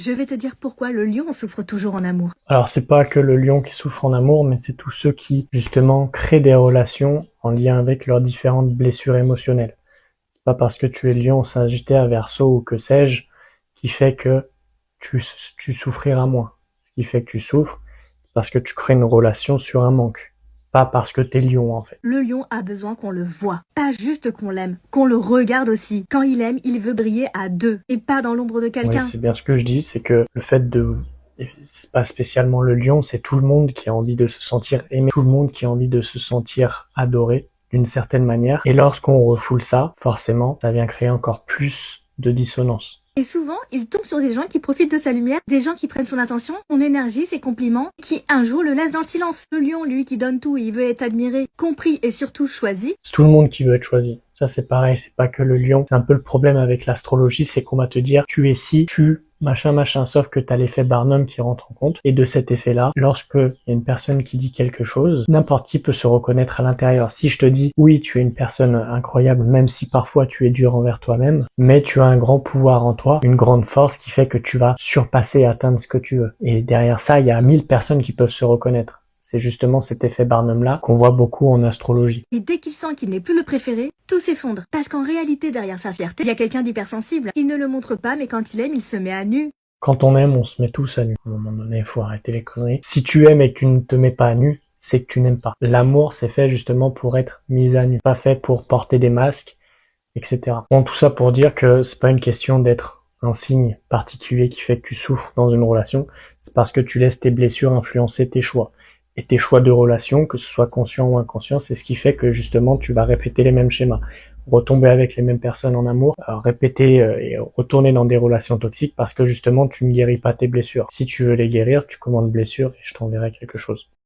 Je vais te dire pourquoi le lion souffre toujours en amour. Alors c'est pas que le lion qui souffre en amour, mais c'est tous ceux qui justement créent des relations en lien avec leurs différentes blessures émotionnelles. C'est pas parce que tu es lion, sagittaire, verseau ou que sais-je qui fait que tu souffriras moins. Ce qui fait que tu souffres, c'est parce que tu crées une relation sur un manque. Pas parce que t'es lion en fait. Le lion a besoin qu'on le voie, pas juste qu'on l'aime, qu'on le regarde aussi. Quand il aime, il veut briller à deux et pas dans l'ombre de Oui, quelqu'un. c'est bien ce que je dis, c'est que le fait de... C'est pas spécialement le lion, c'est tout le monde qui a envie de se sentir aimé, tout le monde qui a envie de se sentir adoré d'une certaine manière. Et lorsqu'on refoule ça, forcément, ça vient créer encore plus de dissonance. Et souvent, il tombe sur des gens qui profitent de sa lumière, des gens qui prennent son attention, son énergie, ses compliments, qui un jour le laissent dans le silence. Le lion, lui, qui donne tout, il veut être admiré, compris et surtout choisi. C'est tout le monde qui veut être choisi. Ça, c'est pareil, c'est pas que le lion. C'est un peu le problème avec l'astrologie, c'est qu'on va te dire, tu es ci, tu machin machin, sauf que t'as l'effet Barnum qui rentre en compte. Et de cet effet-là, lorsque il y a une personne qui dit quelque chose, n'importe qui peut se reconnaître à l'intérieur. Si je te dis, oui, tu es une personne incroyable, même si parfois tu es dur envers toi-même, mais tu as un grand pouvoir en toi, une grande force qui fait que tu vas surpasser et atteindre ce que tu veux. Et derrière ça, il y a 1000 personnes qui peuvent se reconnaître. C'est justement cet effet Barnum-là qu'on voit beaucoup en astrologie. Et dès qu'il sent qu'il n'est plus le préféré, tout s'effondre. Parce qu'en réalité, derrière sa fierté, il y a quelqu'un d'hypersensible. Il ne le montre pas, mais quand il aime, il se met à nu. Quand on aime, on se met tous à nu. À un moment donné, il faut arrêter les conneries. Si tu aimes et que tu ne te mets pas à nu, c'est que tu n'aimes pas. L'amour, c'est fait justement pour être mis à nu, pas fait pour porter des masques, etc. Bon, tout ça pour dire que c'est pas une question d'être un signe particulier qui fait que tu souffres dans une relation, c'est parce que tu laisses tes blessures influencer tes choix. Et tes choix de relation, que ce soit conscient ou inconscient, c'est ce qui fait que justement tu vas répéter les mêmes schémas, retomber avec les mêmes personnes en amour, répéter et retourner dans des relations toxiques parce que justement tu ne guéris pas tes blessures. Si tu veux les guérir, tu commandes blessure et je t'enverrai quelque chose.